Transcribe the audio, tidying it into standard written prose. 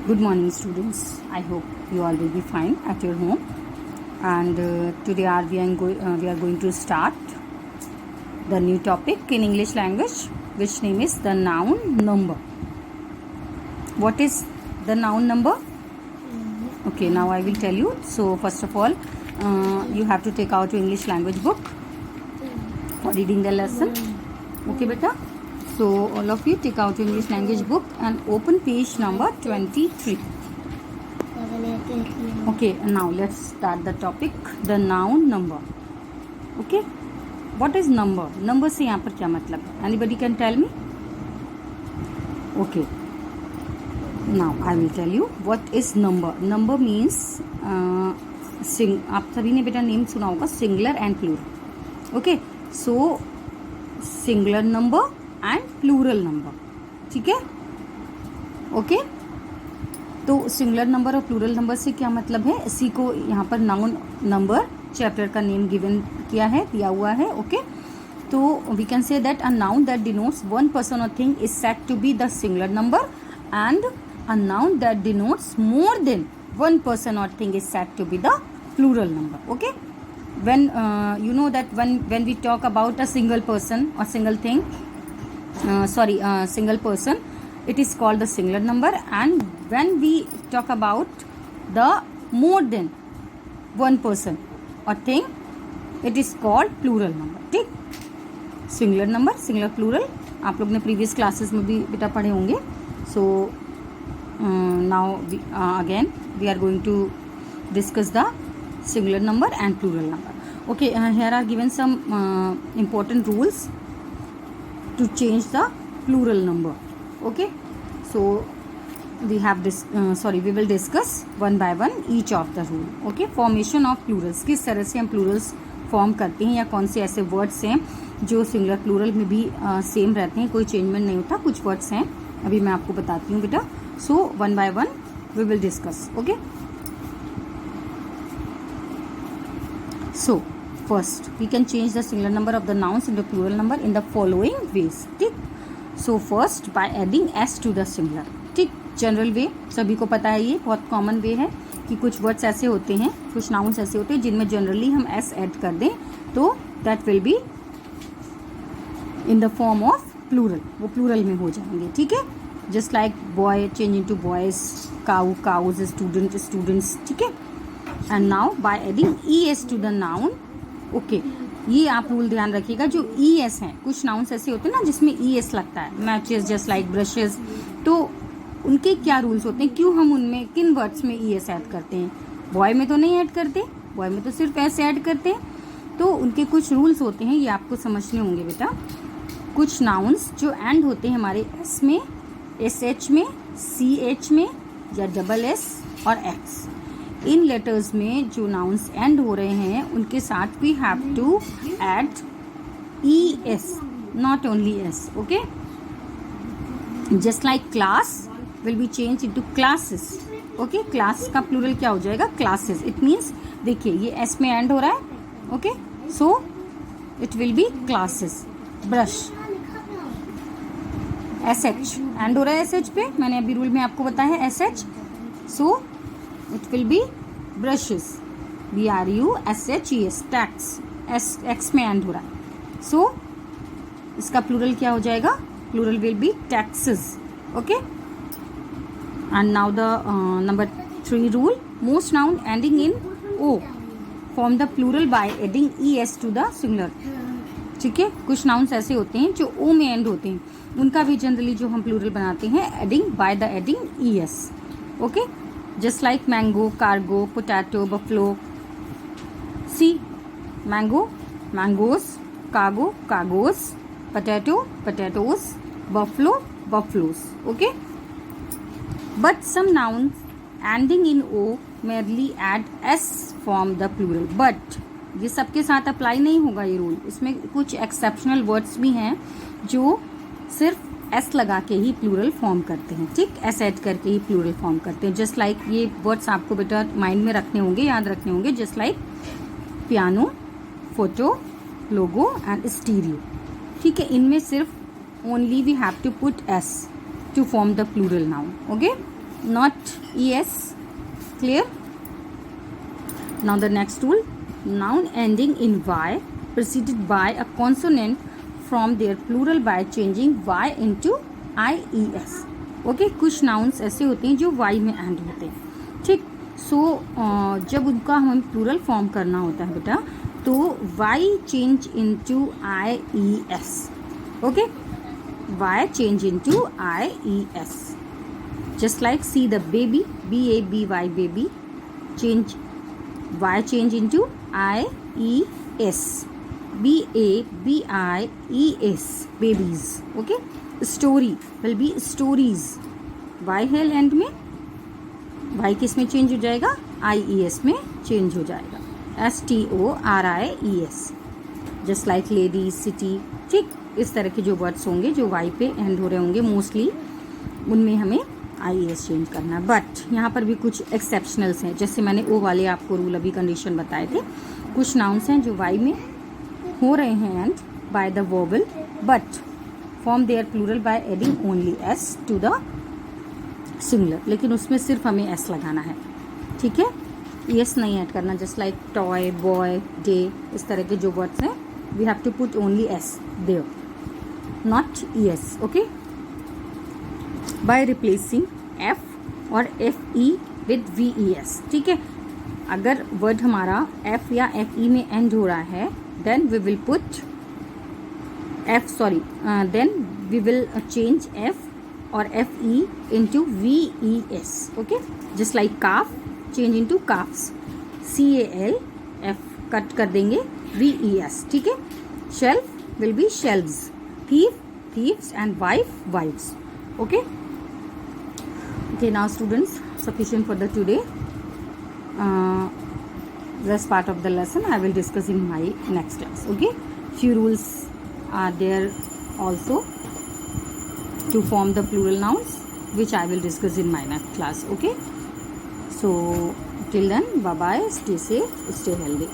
Good morning, students. I hope you all will be fine at your home. And today we are going to start the new topic in English language, which name is the noun number. What is the noun number? Okay, now I will tell you. So first of all, you have to take out your English language book for reading the lesson. Okay, beta. So all of you take out your English language book and open page number 23. Okay, now let's start the topic, the noun number. Okay, what is number? Number से यहाँ पर क्या मतलब है? Anybody can tell me? Okay, now I will tell you what is number. Number means आप सभी ने बेटा नेम सुना होगा singular and plural. Okay, so singular number and plural number. ठीक है. ओके, तो सिंगुलर नंबर और प्लूरल नंबर से क्या मतलब है, इसी को यहाँ पर नाउन नंबर चैप्टर का नेम गिवन किया है, दिया हुआ है. ओके, तो we can say that a noun that denotes one person और thing is said to be the singular number and a noun that denotes more then one person or thing is said to be the plural number. Okay, when you know that when we talk about a single person or single thing, single person, it is called the singular number, and when we talk about the more than one person or thing, it is called plural number. ठीक, singular number, singular plural आप लोग ने previous classes में भी बेटा पढ़े होंगे. सो now again we are going to discuss the singular number and plural number. Okay, here are given some important rules to change the plural number. Okay, so we have this we will discuss one by one each of the rule. Okay, formation of plurals, किस तरह से हम plurals form करते हैं या कौन से ऐसे वर्ड्स हैं जो सिंगुलर प्लूरल में भी सेम रहते हैं, कोई चेंजमेंट नहीं होता. कुछ वर्ड्स हैं अभी मैं आपको बताती हूँ बेटा. So one by one we will discuss. Okay, so first we can change the singular number of the nouns into plural number in the following ways. ठीक, so first by adding s to the singular. ठीक, general वे सभी को पता है, ये बहुत common वे है कि कुछ वर्ड्स ऐसे होते हैं, कुछ नाउन्स ऐसे होते हैं जिनमें जनरली हम s ऐड कर दें तो that will be in the form of plural, वो प्लूरल में हो जाएंगे. ठीक है, just like boy change into boys, cow cows, student students. ठीक है, and now by adding es to the noun. okay, ये आप रूल ध्यान रखिएगा. जो es हैं, कुछ नाउन्स ऐसे होते हैं ना जिसमें es लगता है, मैचेस, जस्ट लाइक ब्रशेस, तो उनके क्या रूल्स होते हैं, क्यों हम उनमें किन वर्ड्स में es ऐड करते हैं. बॉय में तो नहीं ऐड करते, बॉय में तो सिर्फ s ऐड करते हैं. तो उनके कुछ रूल्स होते हैं, ये आपको समझने होंगे बेटा. कुछ नाउन्स जो एंड होते हैं हमारे s में, SH में, CH में या डबल S और X, इन लेटर्स में जो नाउन्स एंड हो रहे हैं उनके साथ we have to add ES, not only S. Okay, just like class will be change into classes. Okay, class का प्लूरल क्या हो जाएगा, क्लासेस. इट मीन्स देखिए ये S में एंड हो रहा है. Okay, so it will B classes. Brush SH and हो रहा है SH पे, मैंने अभी रूल में आपको बताया है SH. So it will be brushes, BRUSHES, tax. X में एंड हो रहा है, सो इसका प्लूरल क्या हो जाएगा, plural will be taxes. Okay, and now the number 3 rule, most noun ending in O form the plural by adding ES to the singular. ठीक है, कुछ नाउन्स ऐसे होते हैं जो O में एंड होते हैं, उनका भी जनरली जो हम प्लूरल बनाते हैं adding by the adding ES. Okay, just like mango, cargo, potato, buffalo. See, mango, mangoes, cargo, cargoes, potato, potatoes, buffalo, buffaloes. Okay, but some nouns ending in O merely add S form the plural. But ये सबके साथ apply नहीं होगा ये rule, इसमें कुछ exceptional words भी हैं जो सिर्फ S लगा के ही प्लूरल फॉर्म करते हैं. ठीक, S ऐड करके ही प्लूरल फॉर्म करते हैं. जस्ट लाइक ये वर्ड्स आपको बेटा माइंड में रखने होंगे, याद रखने होंगे. Just like piano, photo, logo and stereo. ठीक है, इनमें सिर्फ only we have to put S to form the plural noun. Okay, not es. Clear? Now the next rule, noun ending in y preceded by a consonant from their plural by changing y into ies. Okay, कुछ nouns ऐसे होते हैं जो y में and होते हैं, ठीक. सो जब उनका हमें प्लूरल फॉर्म करना होता है बेटा, तो y change into ies. Okay, y change into ies. Just like see the baby, B-A-B-Y, baby, change, Y change into I-E-S, B-A-B-I-E-S, babies. Okay, story will be stories. Y है and में, Y किस में change हो जाएगा? I-E-S में change हो जाएगा. S-T-O-R-I-E-S. Just like lady, city, ठीक. इस तरह के जो वर्ड्स होंगे जो Y पे एंड हो रहे होंगे मोस्टली, उनमें हमें IES चेंज करना है. बट यहाँ पर भी कुछ एक्सेप्शनल्स हैं, जैसे मैंने ओ वाले आपको रूल अभी कंडीशन बताए थे. कुछ नाउन्स हैं जो वाई में हो रहे हैं end by the vowel, but form their plural by adding only s to the singular. लेकिन उसमें सिर्फ हमें एस लगाना है, ठीक है, एस नहीं ऐड करना. Just like toy, boy, day, इस तरह के जो वर्ड्स हैं, we have to put only s there, not ES. Okay, by replacing F और FE with VES. ठीक है, अगर वर्ड हमारा F या FE में एंड हो रहा है, then we will put then we will change F और FE into VES. Okay, just like calf change into calves, CAL, F cut कर देंगे, VES. ठीक है, shelf will be shelves, thief, thieves, and wife, wives. Okay. Okay, now students, sufficient for the today. Rest part of the lesson I will discuss in my next class. Okay, few rules are there also to form the plural nouns, which I will discuss in my next class. Okay, so till then, bye bye, stay safe, stay healthy.